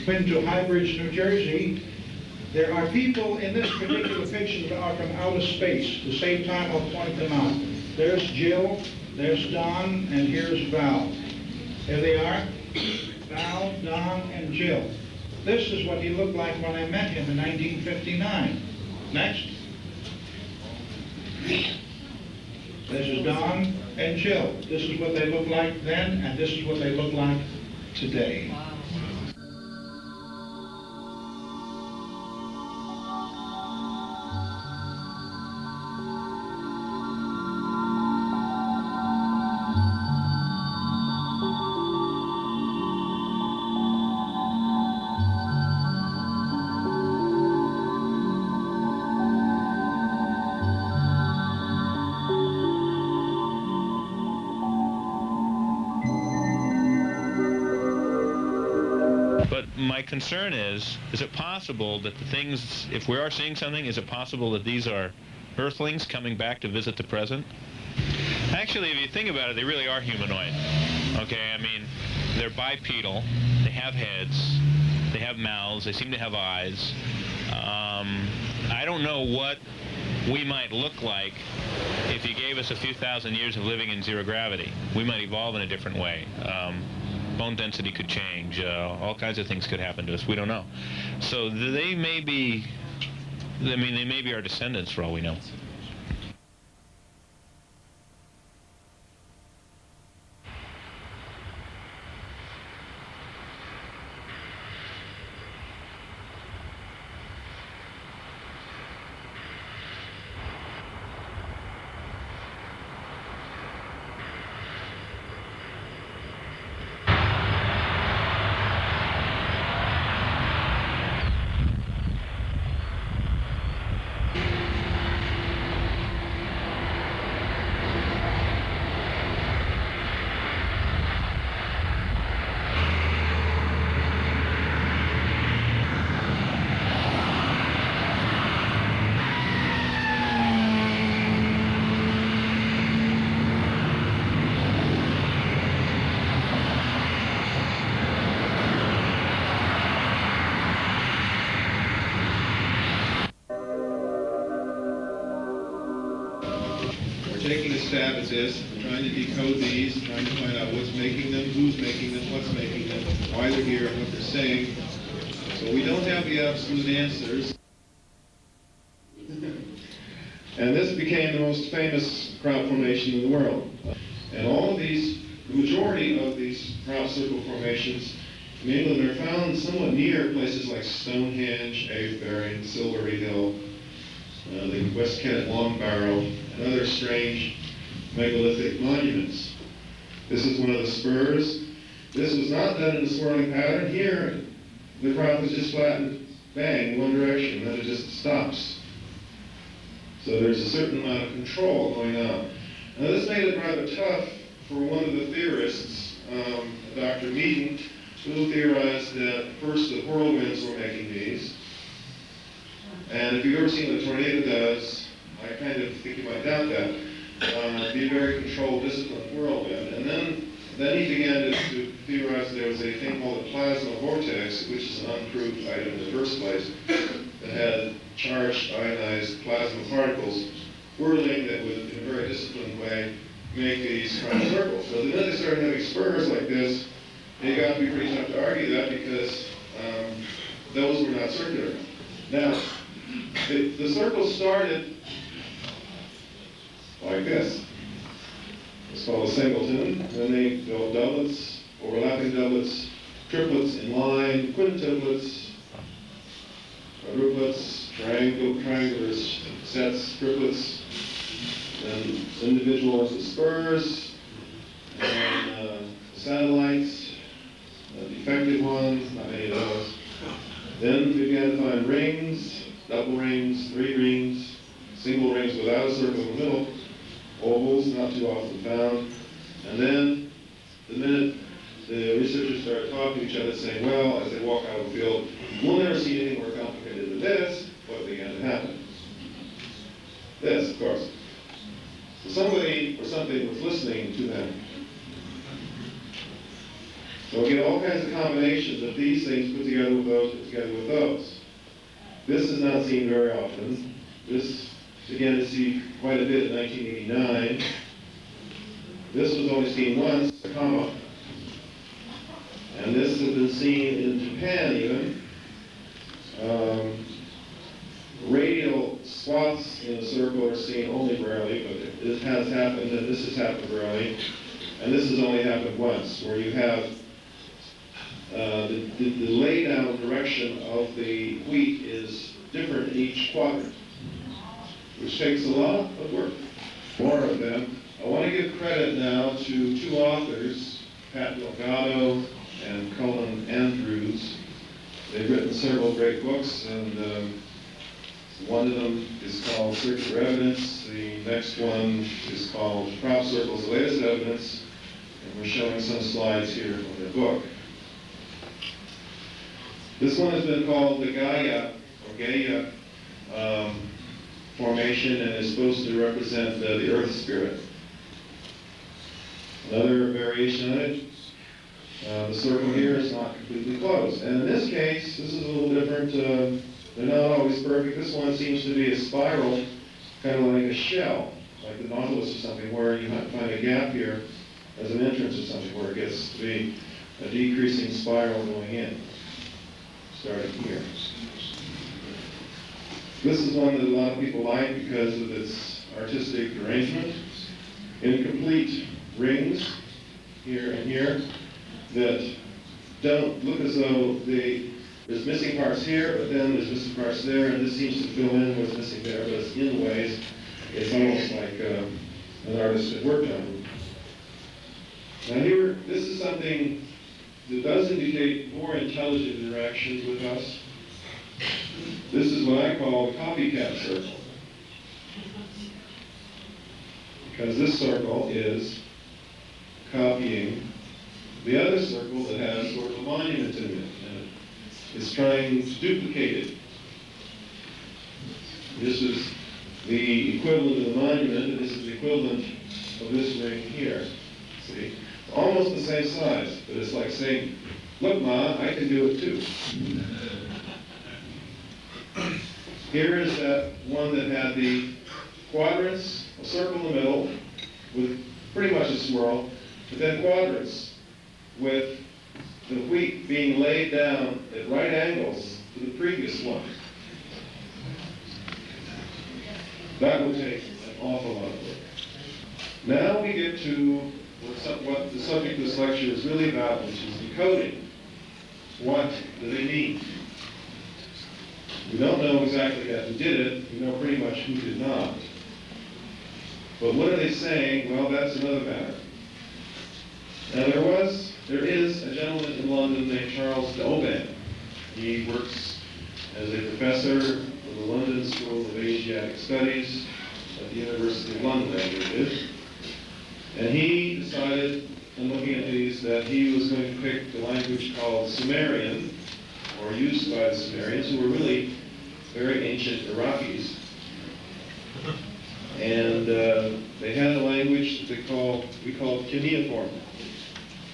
K: Been to High Bridge, New Jersey. There are people in this particular picture that are from outer space. At the same time, I'll point them out. There's Jill, there's Don, and here's Val. Here they are, Val, Don, and Jill. This is what he looked like when I met him in 1959. Next. This is Don and Jill. This is what they looked like then, and this is what they look like today.
D: My concern is it possible that the things, if we are seeing something, is it possible that these are Earthlings coming back to visit the present? Actually, if you think about it, they really are humanoid. Okay, I mean, they're bipedal, they have heads, they have mouths, they seem to have eyes. I don't know what we might look like if you gave us a few thousand years of living in zero gravity. We might evolve in a different way. Bone density could change. All kinds of things could happen to us. We don't know. So they may be, I mean, they may be our descendants for all we know.
Q: Taking a stab at this, trying to decode these, trying to find out what's making them, who's making them, what's making them, why they're here, and what they're saying. So we don't have the absolute answers. And this became the most famous crop formation in the world. And all of these, the majority of these crop circle formations in England are found somewhat near places like Stonehenge, Avebury, Silbury Hill, the West Kennet Long Barrow, and other strange megalithic monuments. This is one of the spurs. This was not done in a swirling pattern. Here, the crop was just flattened, bang, one direction, then it just stops. So there's a certain amount of control going on. Now this made it rather tough for one of the theorists, Dr. Meaden, who theorized that first the whirlwinds were making these. And if you've ever seen what a tornado does, I kind of think you might doubt that. It'd be a very controlled, disciplined whirlwind. And then he began to theorize there was a thing called a plasma vortex, which is an unproved item in the first place, that had charged ionized plasma particles whirling that would, in a very disciplined way, make these crop circles. So the minute they started having spurs like this, It got to be pretty tough to argue that because those were not circular. Now, the circle started like this. It's called a singleton. Then they built doublets, overlapping doublets, triplets in line, quintuplets, quadruplets, triangular sets, triplets, then individuals with spurs, and satellites, defective ones, not many of those. Then we began to find rings, double rings, three rings, single rings without a circle in the middle, ovals, not too often found. And then, the minute the researchers started talking to each other, saying, well, as they walk out of the field, we'll never see anything more complicated than this, what began to happen? This, of course. So somebody or something was listening to them. So we get all kinds of combinations of these things put together with those, put together with those. This is not seen very often. This began to see quite a bit in 1989. This was only seen once, a comma. And this has been seen in Japan even. Radial swaths in a circle are seen only rarely, but it has happened, and this has happened rarely. And this has only happened once, where you have the lay-down direction of the wheat is different in each quadrant, which takes a lot of work. More of them. I want to give credit now to two authors, Pat Delgado and Colin Andrews. They've written several great books, and one of them is called Circular Evidence. The next one is called Crop Circles, the Latest Evidence, and we're showing some slides here from their book. This one has been called the Gaia, or Gaia formation, and is supposed to represent the Earth spirit. Another variation on it, the circle here is not completely closed. And in this case, this is a little different. They're not always perfect. This one seems to be a spiral, kind of like a shell, like the Nautilus or something, where you might find a gap here as an entrance or something, where it gets to be a decreasing spiral going in, starting here. This is one that a lot of people like because of its artistic arrangement. Incomplete rings here and here that don't look as though there's missing parts here, but then there's missing parts there, and this seems to fill in what's missing there, but it's in ways. It's almost like an artist had worked on. Now here, this is something that does indicate more intelligent interactions with us. This is what I call the copycat circle. Because this circle is copying the other circle that has sort of a monument in it, and it's trying to duplicate it. This is the equivalent of the monument, and this is the equivalent of this ring here. See? It's almost the same size, but it's like saying, look, Ma, I can do it too. Here is that one that had the quadrants, a circle in the middle, with pretty much a swirl, but then quadrants with the wheat being laid down at right angles to the previous one. That will take an awful lot of work. Now we get to what the subject of this lecture is really about, which is decoding. What do they mean? We don't know exactly who did it. We know pretty much who did not. But what are they saying? Well, that's another matter. Now there is a gentleman in London named Charles D'Aubain. He works as a professor of the London School of Asiatic Studies at the University of London, I believe it is. And he decided, in looking at these, that he was going to pick the language called Sumerian, or used by the Sumerians, who were really very ancient Iraqis. And they had a language that we called cuneiform.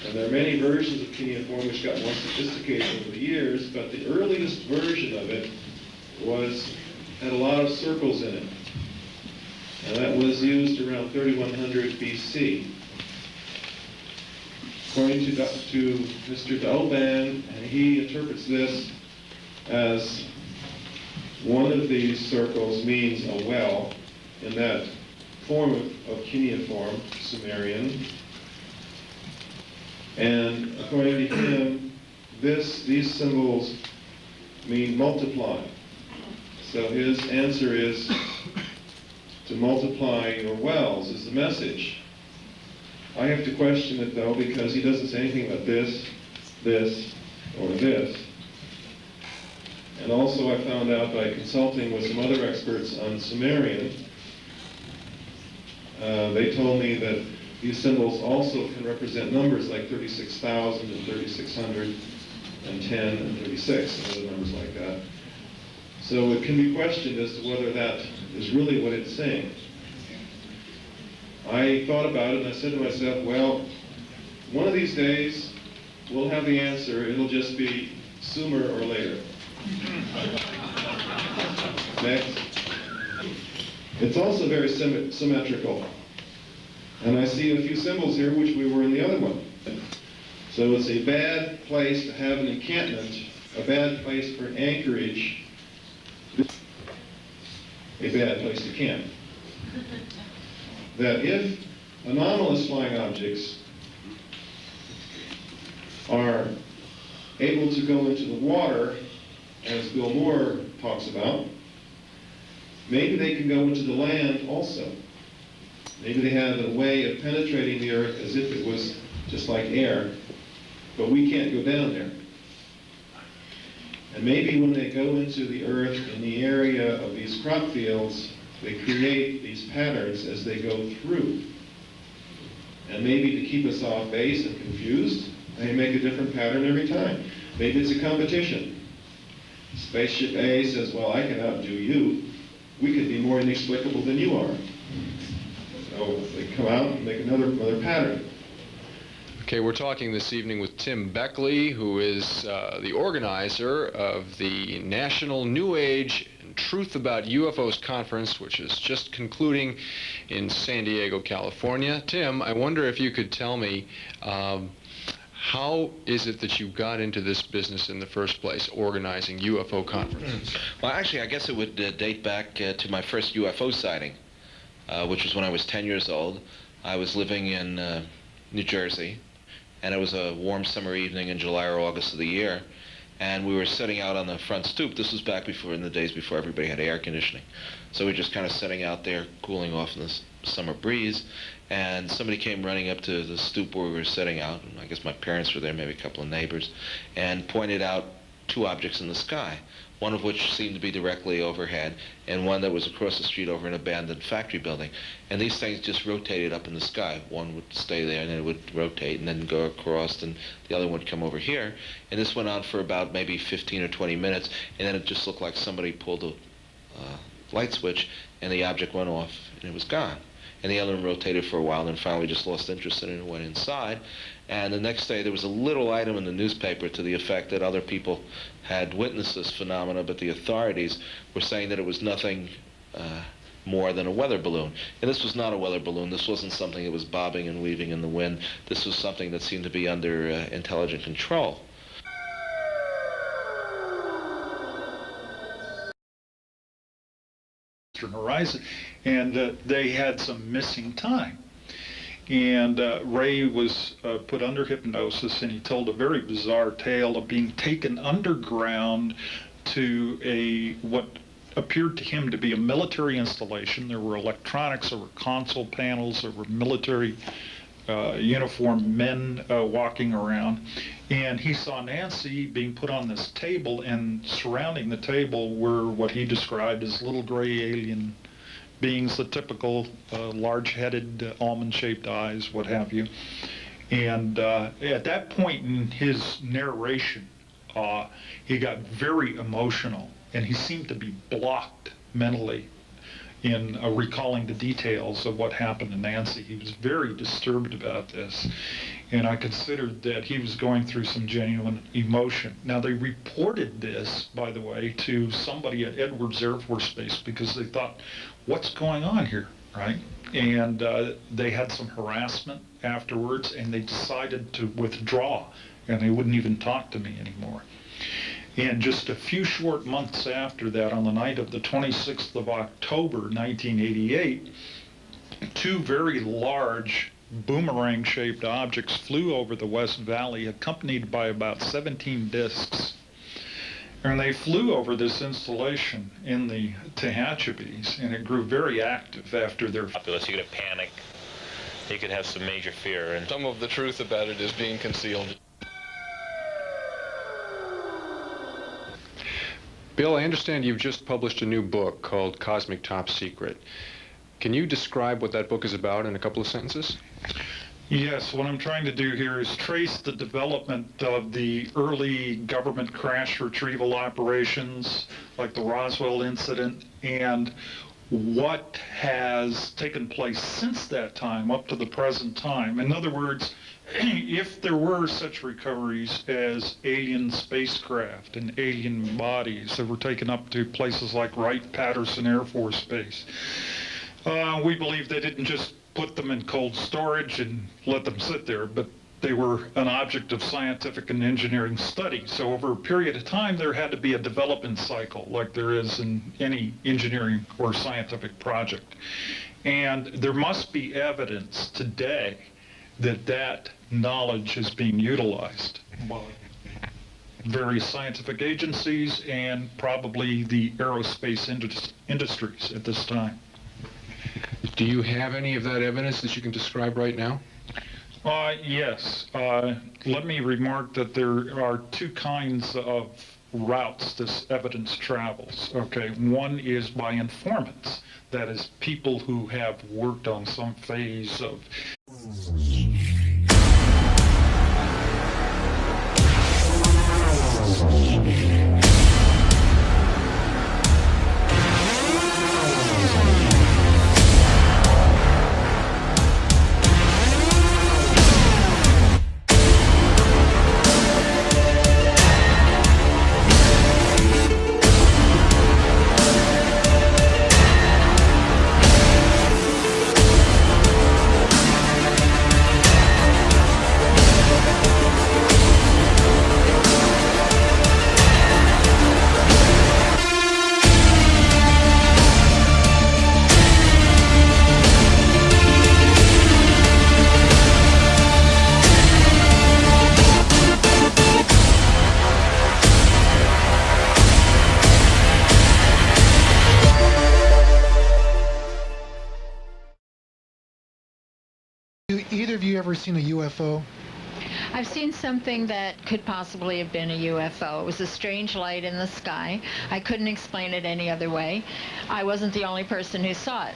Q: And there are many versions of cuneiform which got more sophisticated over the years, but the earliest version of it had a lot of circles in it. And that was used around 3100 BC. according to Mr. Dalban, he interprets this as one of these circles means a well in that form of cuneiform, Sumerian. And according to him, these symbols mean multiply. So his answer is to multiply your wells is the message. I have to question it though, because he doesn't say anything about this, this, or this. And also I found out by consulting with some other experts on Sumerian, they told me that these symbols also can represent numbers like 36,000 and 3,600 and 10 and 36 and other numbers like that. So it can be questioned as to whether that is really what it's saying. I thought about it and I said to myself, well, one of these days we'll have the answer. It'll just be sooner or later. Next. It's also very symmetrical. And I see a few symbols here which we were in the other one. So it's a bad place to have an encampment, a bad place for an anchorage, a bad place to camp. That if anomalous flying objects are able to go into the water, as Bill Moore talks about, maybe they can go into the land also. Maybe they have a way of penetrating the earth as if it was just like air, but we can't go down there. And maybe when they go into the earth in the area of these crop fields, they create these patterns as they go through. And maybe to keep us off base and confused, they make a different pattern every time. Maybe it's a competition. Spaceship A says, well, I can outdo you. We could be more inexplicable than you are. So they come out and make another pattern.
L: Okay, we're talking this evening with Tim Beckley, who is the organizer of the National New Age and Truth About UFOs Conference, which is just concluding in San Diego, California. Tim, I wonder if you could tell me, how is it that you got into this business in the first place, organizing UFO conferences?
R: Well, actually, I guess it would date back to my first UFO sighting, which was when I was 10 years old. I was living in New Jersey, and it was a warm summer evening in July or August of the year, and we were sitting out on the front stoop. This was back before, in the days before everybody had air conditioning. So we were just kind of sitting out there, cooling off in the summer breeze, and somebody came running up to the stoop where we were sitting out, and I guess my parents were there, maybe a couple of neighbors, and pointed out two objects in the sky, one of which seemed to be directly overhead, and one that was across the street over an abandoned factory building. And these things just rotated up in the sky. One would stay there, and then it would rotate, and then go across, and the other one would come over here. And this went on for about maybe 15 or 20 minutes, and then it just looked like somebody pulled a light switch, and the object went off, and it was gone. And the other one rotated for a while, and then finally just lost interest in it and went inside. And the next day there was a little item in the newspaper to the effect that other people had witnessed this phenomena, but the authorities were saying that it was nothing more than a weather balloon. And this was not a weather balloon. This wasn't something that was bobbing and weaving in the wind. This was something that seemed to be under intelligent control.
G: Horizon, and they had some missing time. And Ray was put under hypnosis, and he told a very bizarre tale of being taken underground to what appeared to him to be a military installation. There were electronics, there were console panels, there were military uniformed men walking around, and he saw Nancy being put on this table, and surrounding the table were what he described as little gray alien beings, the typical large-headed, almond-shaped eyes, what have you. And at that point in his narration, he got very emotional, and he seemed to be blocked mentally in recalling the details of what happened to Nancy. He was very disturbed about this, and I considered that he was going through some genuine emotion. Now, they reported this, by the way, to somebody at Edwards Air Force Base because they thought, what's going on here? right? And they had some harassment afterwards, and they decided to withdraw, and they wouldn't even talk to me anymore. And just a few short months after that, on the night of the 26th of October, 1988, two very large boomerang-shaped objects flew over the West Valley, accompanied by about 17 discs. And they flew over this installation in the Tehachapi's, and it grew very active after their...
D: Populace, you could have panic, you could have some major fear, and
F: some of the truth about it is being concealed. Bill, I understand you've just published a new book called Cosmic Top Secret. Can you describe what that book is about in a couple of sentences?
G: Yes, what I'm trying to do here is trace the development of the early government crash retrieval operations, like the Roswell incident, and what has taken place since that time up to the present time. In other words, if there were such recoveries as alien spacecraft and alien bodies that were taken up to places like Wright-Patterson Air Force Base, we believe they didn't just put them in cold storage and let them sit there, but they were an object of scientific and engineering study. So over a period of time, there had to be a development cycle like there is in any engineering or scientific project. And there must be evidence today that that knowledge is being utilized by various scientific agencies and probably the aerospace industries at this time.
F: Do you have any of that evidence that you can describe right now?
G: Yes. Let me remark that there are two kinds of routes this evidence travels. Okay, one is by informants. That is, people who have worked on some phase of
A: Either of you ever seen a UFO?
B: I've seen something that could possibly have been a UFO. It was a strange light in the sky. I couldn't explain it any other way. I wasn't the only person who saw it.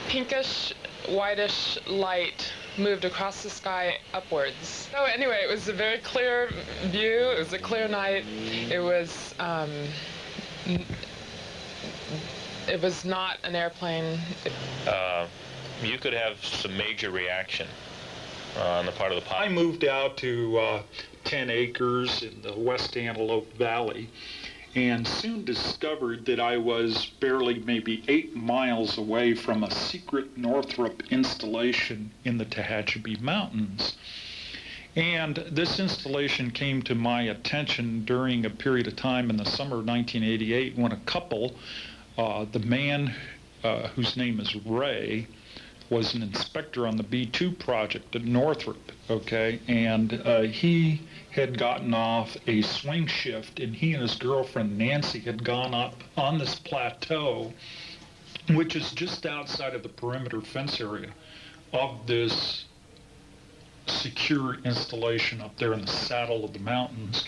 C: Pinkish, whitish light moved across the sky upwards. So anyway, it was a very clear view. It was a clear night. It was not an airplane.
D: you could have some major reaction on the part of the population.
G: I moved out to 10 acres in the West Antelope Valley and soon discovered that I was barely maybe 8 miles away from a secret Northrop installation in the Tehachapi Mountains. And this installation came to my attention during a period of time in the summer of 1988 when a couple, the man whose name is Ray, was an inspector on the B-2 project at Northrop, okay? And he had gotten off a swing shift, and he and his girlfriend Nancy had gone up on this plateau, which is just outside of the perimeter fence area of this secure installation up there in the saddle of the mountains.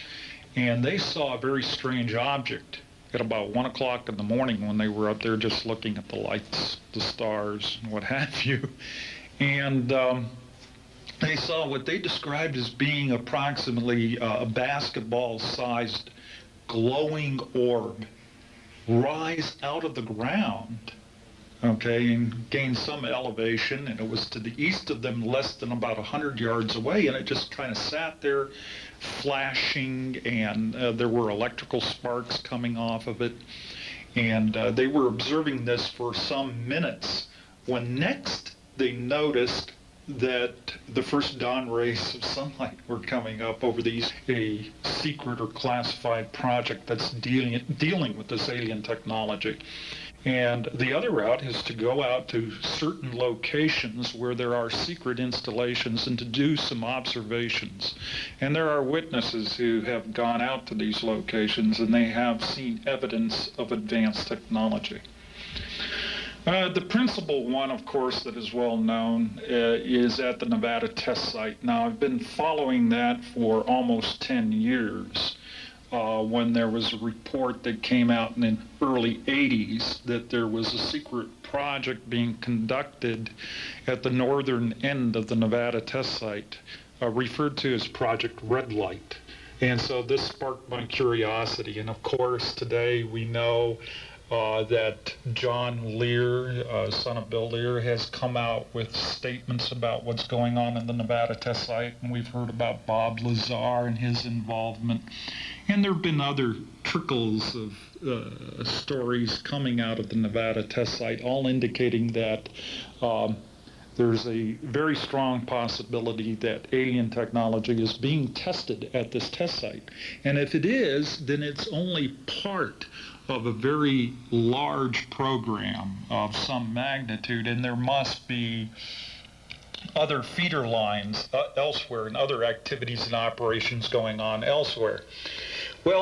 G: And they saw a very strange object at about 1 o'clock in the morning when they were up there just looking at the lights, the stars, and what have you. And they saw what they described as being approximately a basketball-sized glowing orb rise out of the ground, okay, and gain some elevation, and it was to the east of them less than about 100 yards away, and it just kind of sat there flashing, and there were electrical sparks coming off of it, and they were observing this for some minutes When next they noticed that the first dawn rays of sunlight were coming up over a secret or classified project that's dealing with this alien technology. And the other route is to go out to certain locations where there are secret installations and to do some observations. And there are witnesses who have gone out to these locations and they have seen evidence of advanced technology. The principal one, of course, that is well known is at the Nevada test site. Now, I've been following that for almost 10 years. When there was a report that came out in the early 80s that there was a secret project being conducted at the northern end of the Nevada test site, referred to as Project Red Light. And so this sparked my curiosity. And of course, today we know that John Lear, son of Bill Lear, has come out with statements about what's going on in the Nevada test site, and we've heard about Bob Lazar and his involvement. And there have been other trickles of stories coming out of the Nevada test site, all indicating that there's a very strong possibility that alien technology is being tested at this test site. And if it is, then it's only part of a very large program of some magnitude, and there must be other feeder lines elsewhere and other activities and operations going on elsewhere. Well,